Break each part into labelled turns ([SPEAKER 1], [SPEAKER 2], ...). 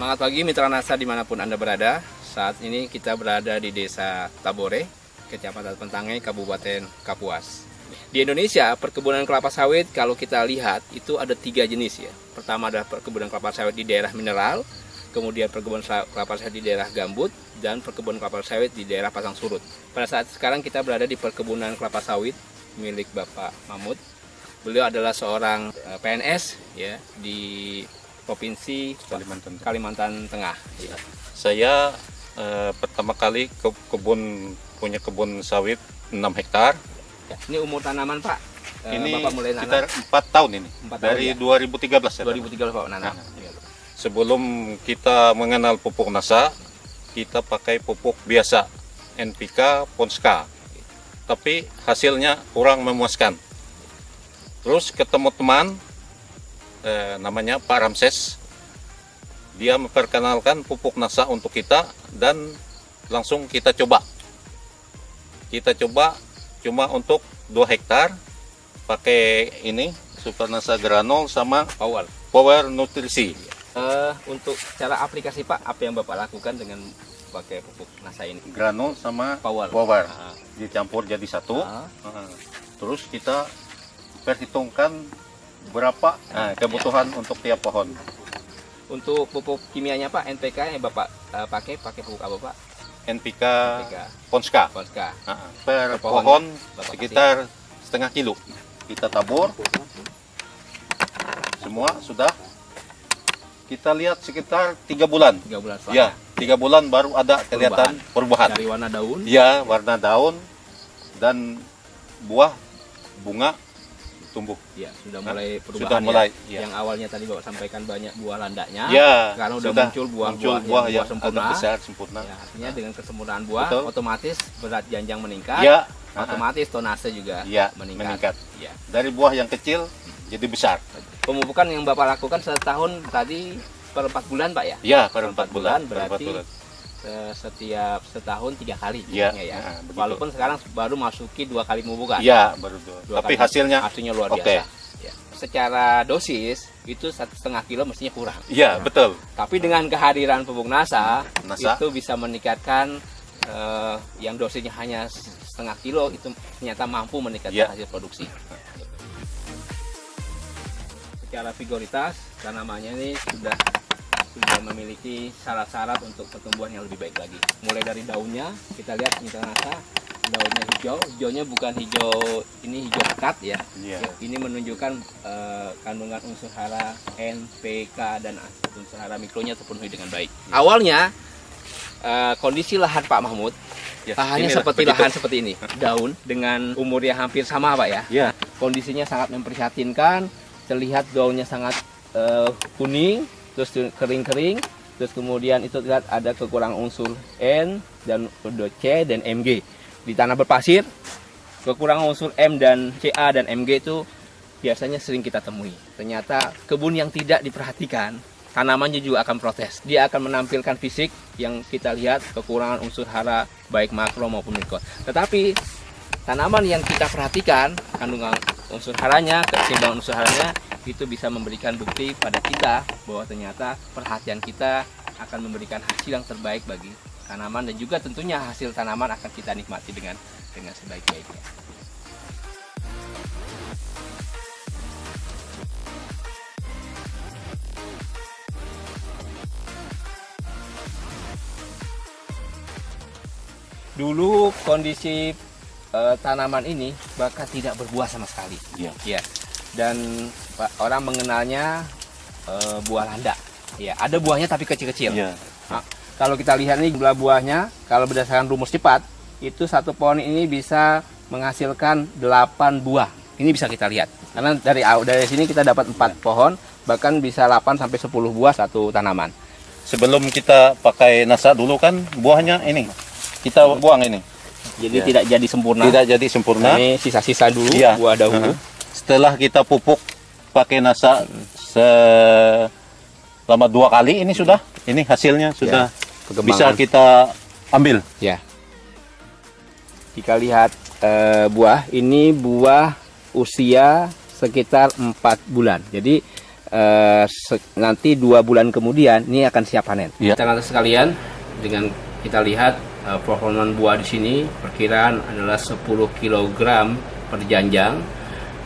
[SPEAKER 1] Semangat pagi Mitra Nasa dimanapun Anda berada. Saat ini kita berada di Desa Tabore, Kecamatan Pentangai, Kabupaten Kapuas. Di Indonesia, perkebunan kelapa sawit kalau kita lihat itu ada 3 jenis ya. Pertama adalah perkebunan kelapa sawit di daerah mineral, kemudian perkebunan kelapa sawit di daerah gambut, dan perkebunan kelapa sawit di daerah pasang surut. Pada saat sekarang kita berada di perkebunan kelapa sawit milik Bapak Mahmud. Beliau adalah seorang PNS ya di Provinsi Kalimantan Tengah.
[SPEAKER 2] Ya. Saya pertama kali punya kebun sawit 6 hektar.
[SPEAKER 1] Ya, ini umur tanaman Pak?
[SPEAKER 2] Ini
[SPEAKER 1] Bapak mulai
[SPEAKER 2] sekitar 4 tahun ini.
[SPEAKER 1] 4 tahun,
[SPEAKER 2] dari
[SPEAKER 1] ya?
[SPEAKER 2] 2013 ya.
[SPEAKER 1] 2013 Pak nanam.
[SPEAKER 2] Sebelum kita mengenal pupuk NASA, kita pakai pupuk biasa, NPK, Ponska. Tapi hasilnya kurang memuaskan. Terus ketemu teman, namanya Pak Ramses. Dia memperkenalkan pupuk NASA untuk kita dan langsung kita coba. Kita coba cuma untuk 2 hektar pakai ini Super NASA Granul sama Power Nutrisi.
[SPEAKER 1] Untuk cara aplikasi Pak, apa yang Bapak lakukan dengan pakai pupuk NASA ini?
[SPEAKER 2] Granul sama Power. Dicampur jadi satu. Terus kita perhitungkan berapa kebutuhan untuk tiap pohon.
[SPEAKER 1] Untuk pupuk kimianya Pak, NPK yang Bapak pakai pupuk apa Pak?
[SPEAKER 2] NPK. Ponska. Per
[SPEAKER 1] pohon
[SPEAKER 2] pohon
[SPEAKER 1] Bapak
[SPEAKER 2] sekitar setengah kilo. Kita tabur. Semua sudah. Kita lihat sekitar 3 bulan.
[SPEAKER 1] 3 bulan setelah.
[SPEAKER 2] Ya, 3 bulan baru ada kelihatan perubahan.
[SPEAKER 1] Dari warna daun.
[SPEAKER 2] Ya, warna daun dan buah, bunga tumbuh.
[SPEAKER 1] Ya, sudah mulai perubahan.
[SPEAKER 2] Sudah mulai.
[SPEAKER 1] Ya. Yang awalnya tadi Bapak sampaikan banyak buah landaknya.
[SPEAKER 2] Ya,
[SPEAKER 1] karena sudah muncul buah yang sempurna.
[SPEAKER 2] agak besar, sempurna.
[SPEAKER 1] Ya, artinya dengan kesempurnaan buah,
[SPEAKER 2] Betul.
[SPEAKER 1] otomatis berat janjang meningkat.
[SPEAKER 2] Ya,
[SPEAKER 1] otomatis tonase juga meningkat. Ya.
[SPEAKER 2] Dari buah yang kecil jadi besar.
[SPEAKER 1] Pemupukan yang Bapak lakukan setahun tadi per 4 bulan Pak ya?
[SPEAKER 2] Ya, per 4 bulan.
[SPEAKER 1] Berarti setiap setahun 3 kali
[SPEAKER 2] ya.
[SPEAKER 1] Walaupun sekarang baru masuki 2 kali pemupukan.
[SPEAKER 2] Ya, baru 2. Tapi hasilnya
[SPEAKER 1] luar biasa. Ya. Secara dosis itu 1,5 kilo mestinya kurang.
[SPEAKER 2] Iya, betul.
[SPEAKER 1] Tapi dengan kehadiran pupuk NASA itu bisa meningkatkan yang dosisnya hanya 0,5 kilo itu ternyata mampu meningkatkan hasil produksi. Secara vigoritas tanamannya ini sudah memiliki syarat-syarat untuk pertumbuhan yang lebih baik lagi. Mulai dari daunnya, kita lihat Mitra Nasa, daunnya hijau. Hijaunya bukan hijau pekat ya. Ini menunjukkan kandungan unsur hara N, P, K dan unsur hara mikronya terpenuhi dengan baik. Awalnya kondisi lahan Pak Mahmud lahannya seperti ini. Daun dengan umur yang hampir sama Pak ya. Kondisinya sangat memprihatinkan. Terlihat daunnya sangat kuning, terus kering-kering, terus kemudian itu lihat ada kekurangan unsur N dan C dan Mg. Di tanah berpasir, kekurangan unsur M dan Ca dan Mg itu biasanya sering kita temui. Ternyata kebun yang tidak diperhatikan, tanamannya juga akan protes. Dia akan menampilkan fisik yang kita lihat kekurangan unsur hara baik makro maupun mikro. Tetapi tanaman yang kita perhatikan kandungan unsur haranya, keseimbangan unsur haranya itu bisa memberikan bukti pada kita bahwa ternyata perhatian kita akan memberikan hasil yang terbaik bagi tanaman dan juga tentunya hasil tanaman akan kita nikmati dengan sebaik-baiknya. Dulu kondisi tanaman ini bahkan tidak berbuah sama sekali. Ya. Dan orang mengenalnya buah landak. Ya, ada buahnya tapi kecil-kecil. Nah, kalau kita lihat nih jumlah buahnya, kalau berdasarkan rumus cepat, itu satu pohon ini bisa menghasilkan 8 buah. Ini bisa kita lihat. Karena dari sini kita dapat 4 pohon, bahkan bisa 8 sampai 10 buah satu tanaman.
[SPEAKER 2] Sebelum kita pakai NASA dulu kan buahnya ini. Kita buang ini.
[SPEAKER 1] Jadi tidak jadi sempurna.
[SPEAKER 2] Tidak jadi sempurna.
[SPEAKER 1] Ini sisa-sisa dulu buah dahulu.
[SPEAKER 2] Setelah kita pupuk pakai NASA selama 2 kali ini sudah. Ini hasilnya sudah bisa kita ambil.
[SPEAKER 1] Ya. Jika lihat buah, ini buah usia sekitar 4 bulan. Jadi nanti 2 bulan kemudian ini akan siap panen.
[SPEAKER 2] Iya.
[SPEAKER 1] Teman-teman sekalian, dengan kita lihat performa buah di sini perkiraan adalah 10 kg per janjang.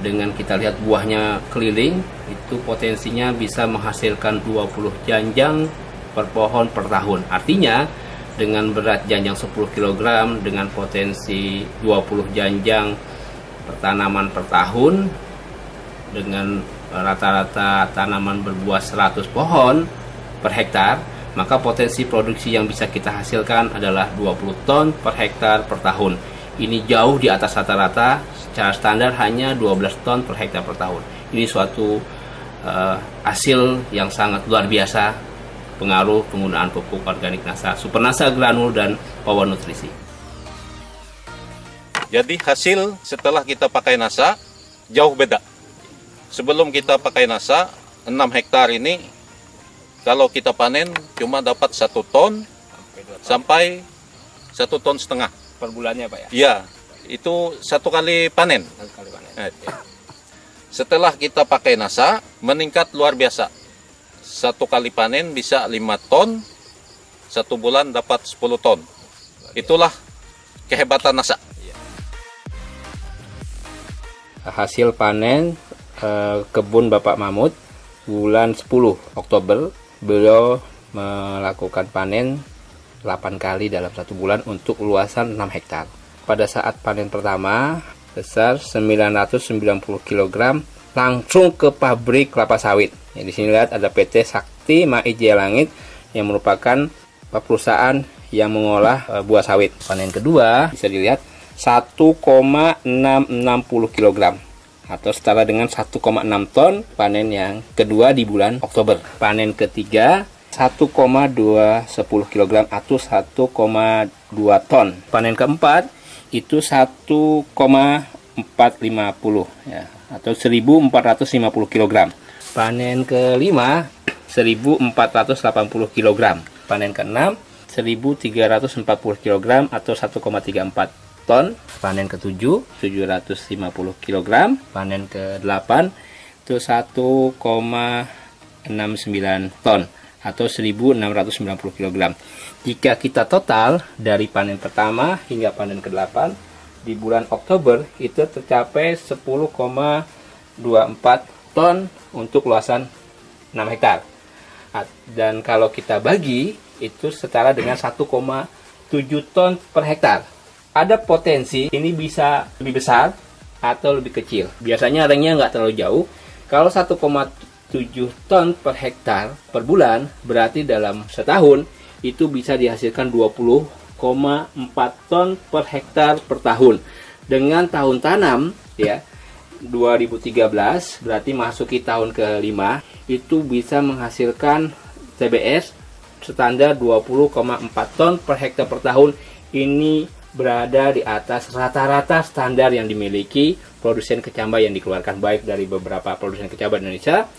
[SPEAKER 1] Dengan kita lihat buahnya keliling, itu potensinya bisa menghasilkan 20 janjang per pohon per tahun. Artinya dengan berat janjang 10 kg dengan potensi 20 janjang per tanaman per tahun, dengan rata-rata tanaman berbuah 100 pohon per hektar, maka potensi produksi yang bisa kita hasilkan adalah 20 ton per hektar per tahun. Ini jauh di atas rata-rata, secara standar hanya 12 ton per hektar per tahun. Ini suatu hasil yang sangat luar biasa pengaruh penggunaan pupuk organik NASA, Super NASA Granul dan Power Nutrisi.
[SPEAKER 2] Jadi hasil setelah kita pakai NASA jauh beda. Sebelum kita pakai NASA, 6 hektar ini kalau kita panen cuma dapat 1 ton sampai 1,5 ton
[SPEAKER 1] Per bulannya Pak ya?
[SPEAKER 2] Iya, itu 1 kali panen. Setelah kita pakai NASA, meningkat luar biasa. 1 kali panen bisa 5 ton, 1 bulan dapat 10 ton. Itulah kehebatan NASA.
[SPEAKER 1] Hasil panen kebun Bapak Mahmud bulan 10 Oktober, beliau melakukan panen 8 kali dalam 1 bulan untuk luasan 6 hektar. Pada saat panen pertama besar 990 kg langsung ke pabrik kelapa sawit. Ya, di sini lihat ada PT Sakti Mai Jaya Langit yang merupakan perusahaan yang mengolah buah sawit. Panen kedua bisa dilihat 1,660 kg atau setara dengan 1,6 ton panen yang kedua di bulan Oktober. Panen ketiga 1,210 kg atau 1,2 ton. Panen keempat itu 1,450 ya, atau 1.450 kg. Panen kelima 1.480 kg. Panen keenam 1.340 kg atau 1,34 ton. Panen ketujuh 750 kg. Panen ke-8 itu 1,69 ton atau 1.690 kg. Jika kita total dari panen pertama hingga panen ke-8 di bulan Oktober itu tercapai 10,24 ton untuk luasan 6 hektar. Dan kalau kita bagi itu setara dengan 1,7 ton per hektar. Ada potensi ini bisa lebih besar atau lebih kecil. Biasanya ringnya nggak terlalu jauh. Kalau 1,7 ton per hektar per bulan, berarti dalam setahun itu bisa dihasilkan 20,4 ton per hektar per tahun. Dengan tahun tanam ya 2013 berarti masuki tahun ke-5 itu bisa menghasilkan TBS standar 20,4 ton per hektar per tahun. Ini berada di atas rata-rata standar yang dimiliki produsen kecambah yang dikeluarkan baik dari beberapa produsen kecambah Indonesia,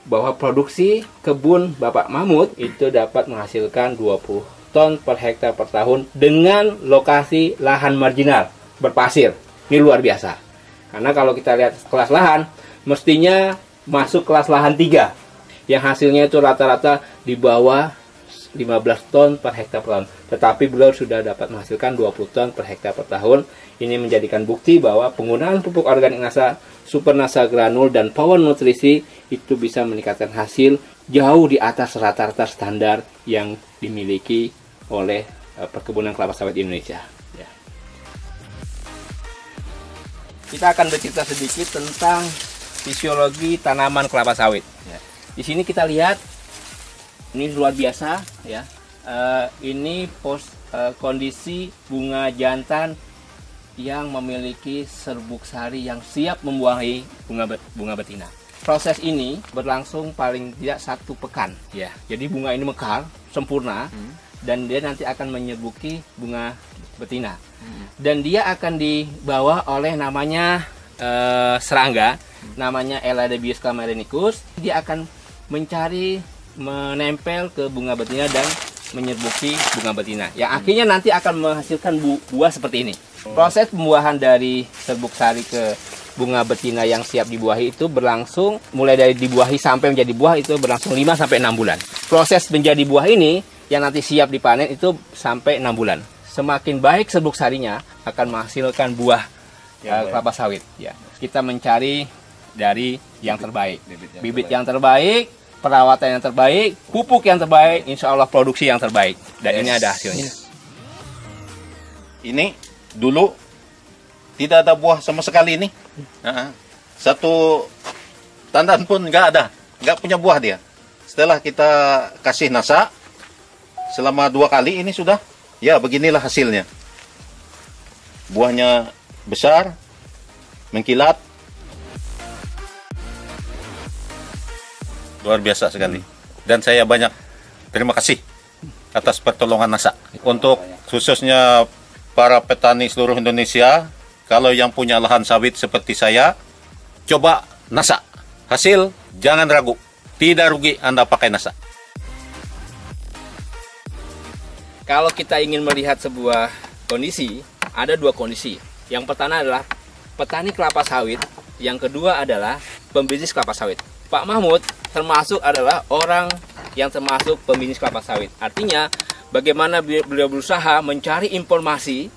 [SPEAKER 1] bahwa produksi kebun Bapak Mahmud itu dapat menghasilkan 20 ton per hektar per tahun dengan lokasi lahan marginal berpasir. Ini luar biasa. Karena kalau kita lihat kelas lahan, mestinya masuk kelas lahan 3 yang hasilnya itu rata-rata di bawah 15 ton per hektar per tahun. Tetapi beliau sudah dapat menghasilkan 20 ton per hektar per tahun. Ini menjadikan bukti bahwa penggunaan pupuk organik NASA, Super NASA Granul dan Power Nutrisi itu bisa meningkatkan hasil jauh di atas rata-rata standar yang dimiliki oleh perkebunan kelapa sawit di Indonesia. Ya. Kita akan bercerita sedikit tentang fisiologi tanaman kelapa sawit. Ya. Di sini kita lihat ini luar biasa ya. Ini kondisi bunga jantan yang memiliki serbuk sari yang siap membuahi bunga betina. Proses ini berlangsung paling tidak 1 pekan ya. Jadi bunga ini mekar sempurna dan dia nanti akan menyerbuki bunga betina. Dan dia akan dibawa oleh namanya serangga, namanya Eladebius camerenicus. Dia akan menempel ke bunga betina dan menyerbuki bunga betina. Yang akhirnya nanti akan menghasilkan buah seperti ini. Proses pembuahan dari serbuk sari ke bunga betina yang siap dibuahi itu berlangsung mulai dari dibuahi sampai menjadi buah itu berlangsung 5 sampai 6 bulan. Proses menjadi buah ini yang nanti siap dipanen itu sampai 6 bulan. Semakin baik serbuk sarinya akan menghasilkan buah kelapa sawit. Ya, kita mencari dari yang terbaik, bibit yang terbaik, perawatan yang terbaik, pupuk yang terbaik, insya Allah produksi yang terbaik. Dan ini ada hasilnya.
[SPEAKER 2] Ini dulu tidak ada buah sama sekali ini. Satu tandan pun nggak ada, nggak punya buah dia. Setelah kita kasih nasa selama 2 kali ini sudah, ya beginilah hasilnya. Buahnya besar, mengkilat, luar biasa sekali. Dan saya banyak terima kasih atas pertolongan nasa. Untuk khususnya para petani seluruh Indonesia, kalau yang punya lahan sawit seperti saya, coba nasa. Hasil, jangan ragu. Tidak rugi Anda pakai nasa.
[SPEAKER 1] Kalau kita ingin melihat sebuah kondisi, ada 2 kondisi. Yang pertama adalah petani kelapa sawit, yang kedua adalah pembisnis kelapa sawit. Pak Mahmud termasuk adalah orang yang termasuk pembisnis kelapa sawit. Artinya, bagaimana beliau berusaha mencari informasi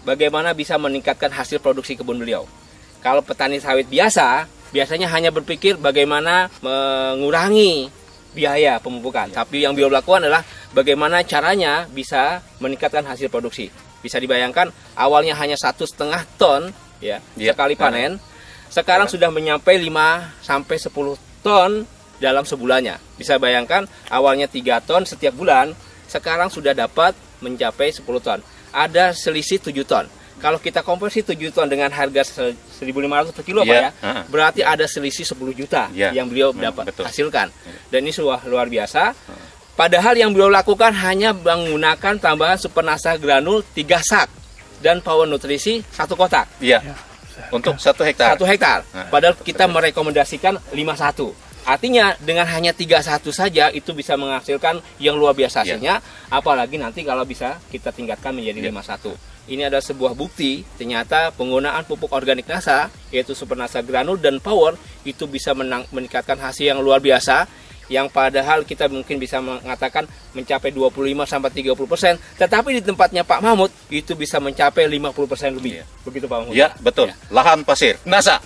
[SPEAKER 1] bagaimana bisa meningkatkan hasil produksi kebun beliau. Kalau petani sawit biasanya hanya berpikir bagaimana mengurangi biaya pemupukan. Tapi yang beliau lakukan adalah bagaimana caranya bisa meningkatkan hasil produksi. Bisa dibayangkan awalnya hanya 1,5 ton sekali panen. Sekarang sudah menyampai 5 sampai 10 ton dalam sebulannya. Bisa bayangkan awalnya 3 ton setiap bulan, sekarang sudah dapat mencapai 10 ton. Ada selisih 7 ton. Kalau kita konversi 7 ton dengan harga 1.500 per kilo, Pak ya, berarti ada selisih 10 juta yang beliau dapat hasilkan. Dan ini sudah luar biasa. Padahal yang beliau lakukan hanya menggunakan tambahan Supernasa granul 3 sak dan Power Nutrisi 1 kotak.
[SPEAKER 2] Iya. Untuk 1 hektar.
[SPEAKER 1] 1 hektar. Padahal kita merekomendasikan 51. Artinya dengan hanya 31 saja itu bisa menghasilkan yang luar biasa hasilnya. Apalagi nanti kalau bisa kita tingkatkan menjadi 51. Ini adalah sebuah bukti ternyata penggunaan pupuk organik NASA yaitu Supernasa granul dan Power itu bisa meningkatkan hasil yang luar biasa. Yang padahal kita mungkin bisa mengatakan mencapai 25-30%, tetapi di tempatnya Pak Mahmud itu bisa mencapai 50% lebih. Begitu Pak Mahmud?
[SPEAKER 2] Ya, betul. Lahan pasir. NASA.